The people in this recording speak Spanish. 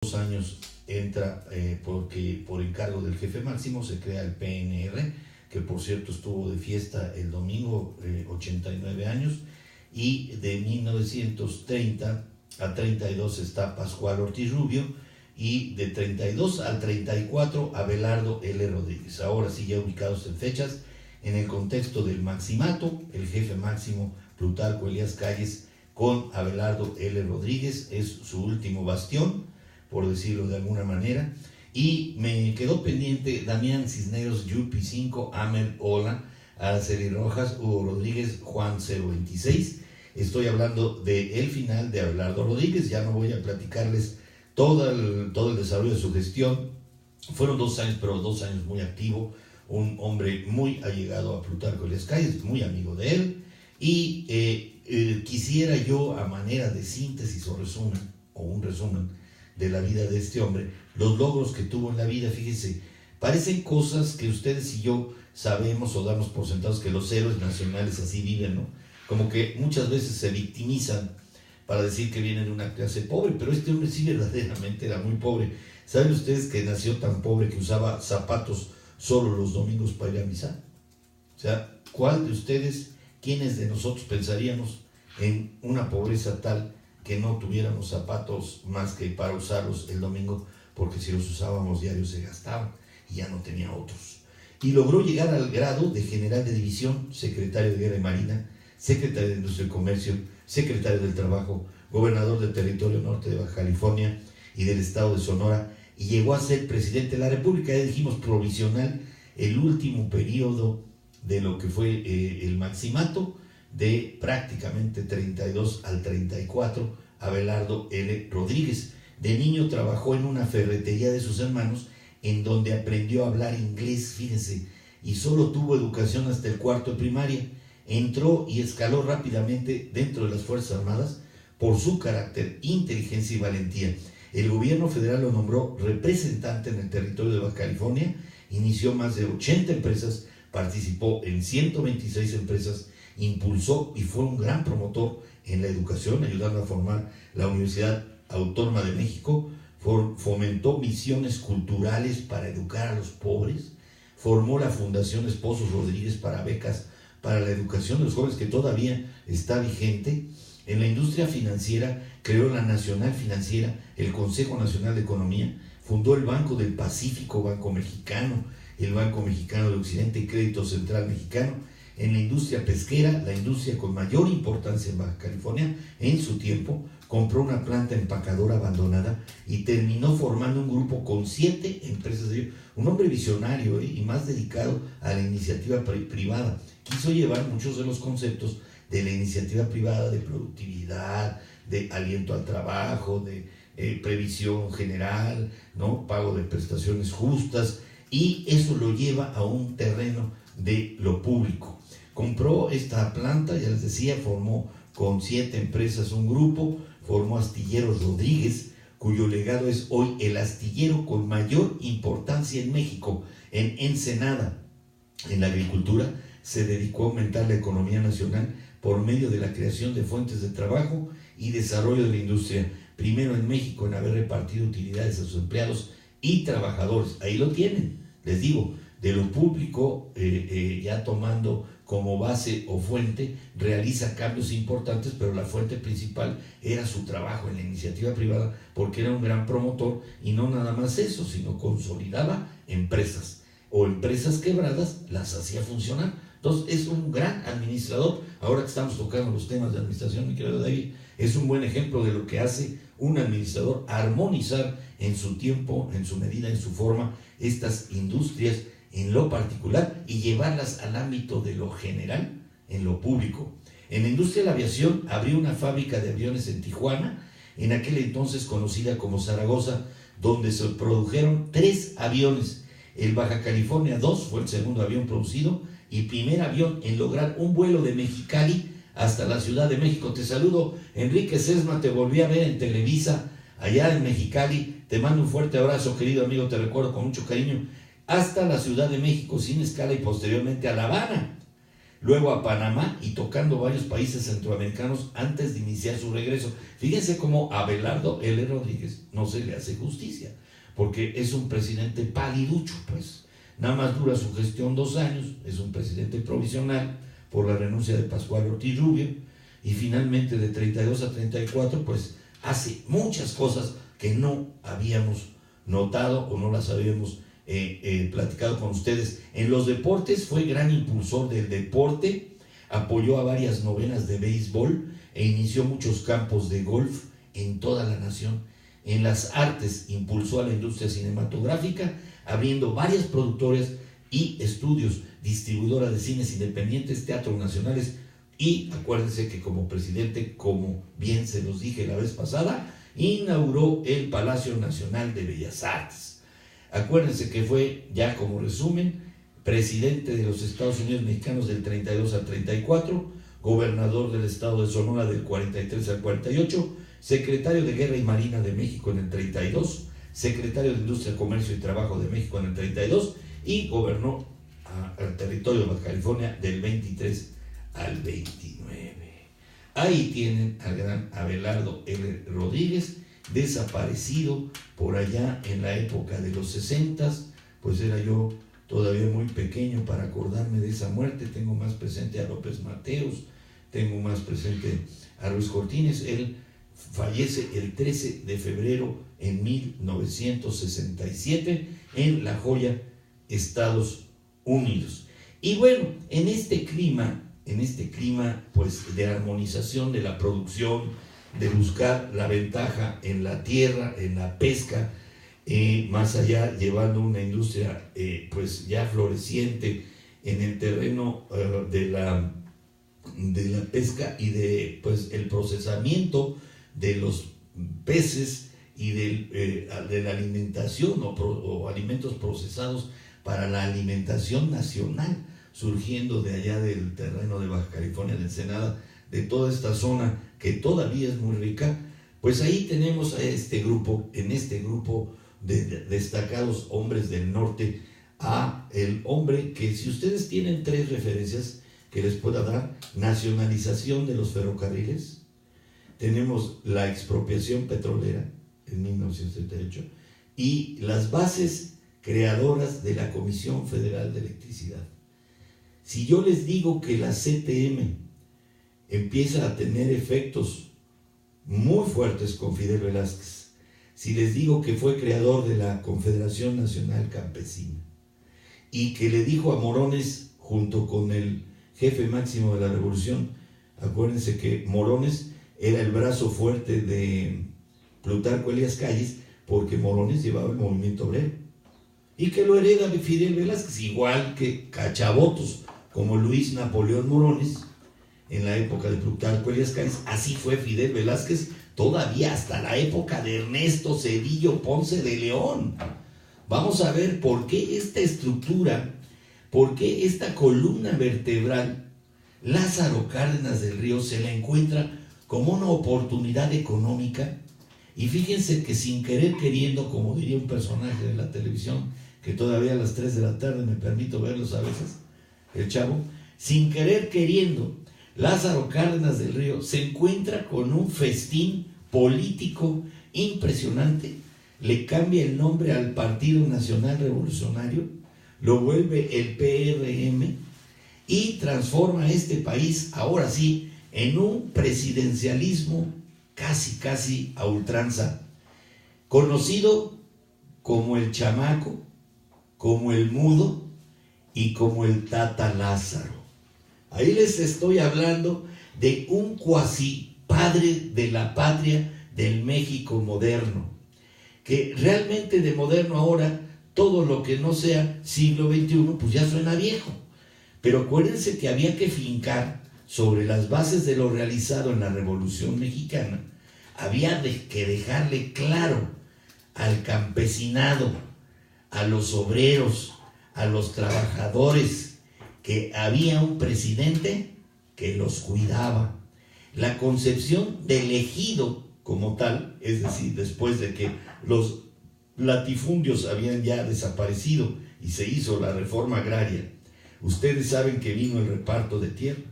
Años entra porque por encargo del jefe máximo se crea el PNR, que por cierto estuvo de fiesta el domingo, 89 años, y de 1930 a 32 está Pascual Ortiz Rubio, y de 32 al 34 Abelardo L. Rodríguez. Ahora sí, ya ubicados en fechas, en el contexto del maximato, el jefe máximo Plutarco Elías Calles con Abelardo L. Rodríguez es su último bastión, por decirlo de alguna manera, y me quedó pendiente Damián Cisneros, Yupi 5, Amer Ola, Araceli Rojas, Hugo Rodríguez, Juan 026. Estoy hablando del final de Abelardo Rodríguez. Ya no voy a platicarles todo el desarrollo de su gestión. Fueron 2 años, pero 2 años muy activo, un hombre muy allegado a Plutarco Elías Calles, muy amigo de él, y quisiera yo, a manera de síntesis o un resumen de la vida de este hombre, los logros que tuvo en la vida. Fíjense, parecen cosas que ustedes y yo sabemos o damos por sentados, que los héroes nacionales así viven, ¿no? Como que muchas veces se victimizan para decir que vienen de una clase pobre, pero este hombre sí verdaderamente era muy pobre. ¿Saben ustedes que nació tan pobre que usaba zapatos solo los domingos para ir a misa? O sea, ¿cuál de ustedes, quiénes de nosotros pensaríamos en una pobreza tal que no tuviéramos zapatos más que para usarlos el domingo, porque si los usábamos diarios se gastaban y ya no tenía otros? Y logró llegar al grado de general de división, secretario de Guerra y Marina, secretario de Industria y Comercio, secretario del Trabajo, gobernador del territorio norte de Baja California y del estado de Sonora, y llegó a ser presidente de la República, ya dijimos provisional, el último periodo de lo que fue el maximato, de prácticamente 32 al 34, Abelardo L. Rodríguez. De niño trabajó en una ferretería de sus hermanos, en donde aprendió a hablar inglés, fíjense, y solo tuvo educación hasta el 4º de primaria. Entró y escaló rápidamente dentro de las Fuerzas Armadas por su carácter, inteligencia y valentía. El gobierno federal lo nombró representante en el territorio de Baja California, inició más de 80 empresas, participó en 126 empresas, impulsó y fue un gran promotor en la educación, ayudando a formar la Universidad Autónoma de México, fomentó misiones culturales para educar a los pobres, formó la Fundación Esposos Rodríguez para becas para la educación de los jóvenes, que todavía está vigente. En la industria financiera creó la Nacional Financiera, el Consejo Nacional de Economía, fundó el Banco del Pacífico, Banco Mexicano, el Banco Mexicano del Occidente y Crédito Central Mexicano. En la industria pesquera, la industria con mayor importancia en Baja California, en su tiempo, compró una planta empacadora abandonada y terminó formando un grupo con 7 empresas de ello. Un hombre visionario y más dedicado a la iniciativa privada. Quiso llevar muchos de los conceptos de la iniciativa privada, de productividad, de aliento al trabajo, de previsión general, ¿no? Pago de prestaciones justas, y eso lo lleva a un terreno de lo público. Compró esta planta, ya les decía, formó con 7 empresas un grupo, formó Astilleros Rodríguez, cuyo legado es hoy el astillero con mayor importancia en México, en Ensenada. En la agricultura se dedicó a aumentar la economía nacional por medio de la creación de fuentes de trabajo y desarrollo de la industria. Primero en México en haber repartido utilidades a sus empleados y trabajadores. Ahí lo tienen, les digo, de lo público, ya tomando como base o fuente, realiza cambios importantes, pero la fuente principal era su trabajo en la iniciativa privada, porque era un gran promotor, y no nada más eso, sino consolidaba empresas, o empresas quebradas las hacía funcionar. Entonces es un gran administrador. Ahora que estamos tocando los temas de administración, mi querido David, es un buen ejemplo de lo que hace un administrador: armonizar en su tiempo, en su medida, en su forma, estas industrias en lo particular y llevarlas al ámbito de lo general, en lo público. En la industria de la aviación abrió una fábrica de aviones en Tijuana, en aquel entonces conocida como Zaragoza, donde se produjeron 3 aviones. El Baja California 2 fue el segundo avión producido y primer avión en lograr un vuelo de Mexicali hasta la Ciudad de México. Te saludo, Enrique Sesma, te volví a ver en Televisa, allá en Mexicali. Te mando un fuerte abrazo, querido amigo, te recuerdo con mucho cariño. Hasta la Ciudad de México sin escala y posteriormente a La Habana. luego a Panamá y tocando varios países centroamericanos antes de iniciar su regreso. Fíjense cómo a Abelardo L. Rodríguez no se le hace justicia, porque es un presidente paliducho, pues. Nada más dura su gestión 2 años, es un presidente provisional por la renuncia de Pascual Ortiz Rubio, y finalmente de 32 a 34, pues hace muchas cosas que no habíamos notado o no las habíamos platicado con ustedes. En los deportes fue gran impulsor del deporte, apoyó a varias novenas de béisbol e inició muchos campos de golf en toda la nación. En las artes impulsó a la industria cinematográfica, abriendo varias productoras y estudios, distribuidora de cines independientes, teatros nacionales, y acuérdense que como presidente, como bien se los dije la vez pasada, inauguró el Palacio Nacional de Bellas Artes. Acuérdense que fue, ya como resumen, presidente de los Estados Unidos Mexicanos del 32 al 34, gobernador del estado de Sonora del 43 al 48, secretario de Guerra y Marina de México en el 32, secretario de Industria, Comercio y Trabajo de México en el 32, y gobernó al territorio de Baja California del 23 al 29. Ahí tienen al gran Abelardo L. Rodríguez, desaparecido por allá en la época de los 60, pues era yo todavía muy pequeño para acordarme de esa muerte. Tengo más presente a López Mateos, tengo más presente a Luis Cortines. Él fallece el 13 de febrero en 1967 en La Joya, Estados Unidos. Y bueno, en este clima pues de armonización de la producción, de buscar la ventaja en la tierra, en la pesca, más allá llevando una industria pues ya floreciente en el terreno de la pesca y de pues el procesamiento de los peces y de la alimentación o alimentos procesados para la alimentación nacional, surgiendo de allá del terreno de Baja California, de Ensenada, de toda esta zona que todavía es muy rica. Pues ahí tenemos a en este grupo de destacados hombres del norte, a el hombre que, si ustedes tienen 3 referencias que les pueda dar: nacionalización de los ferrocarriles, tenemos la expropiación petrolera en 1978 y las bases creadoras de la Comisión Federal de Electricidad. Si yo les digo que la CTM empieza a tener efectos muy fuertes con Fidel Velázquez, si les digo que fue creador de la Confederación Nacional Campesina y que le dijo a Morones, junto con el jefe máximo de la revolución, acuérdense que Morones era el brazo fuerte de Plutarco Elías Calles, porque Morones llevaba el movimiento obrero, y que lo hereda de Fidel Velázquez, igual que cachabotos como Luis Napoleón Morones en la época de Plutarco Elías Calles. Así fue Fidel Velázquez todavía hasta la época de Ernesto Zedillo Ponce de León. Vamos a ver por qué esta estructura, por qué esta columna vertebral, Lázaro Cárdenas del Río se la encuentra como una oportunidad económica. Y fíjense que sin querer queriendo, como diría un personaje de la televisión, que todavía a las 3 de la tarde me permito verlos a veces, el Chavo, sin querer queriendo, Lázaro Cárdenas del Río se encuentra con un festín político impresionante. Le cambia el nombre al Partido Nacional Revolucionario, lo vuelve el PRM y transforma a este país, ahora sí, en un presidencialismo casi a ultranza, conocido como el Chamaco, como el Mudo y como el Tata Lázaro. Ahí les estoy hablando de un cuasi padre de la patria del México moderno, que realmente de moderno ahora, todo lo que no sea siglo XXI, pues ya suena viejo. Pero acuérdense que había que fincar sobre las bases de lo realizado en la Revolución Mexicana. Había que dejarle claro al campesinado, a los obreros, a los trabajadores, que había un presidente que los cuidaba. La concepción del ejido como tal, es decir, después de que los latifundios habían ya desaparecido y se hizo la reforma agraria, Ustedes saben que vino el reparto de tierra.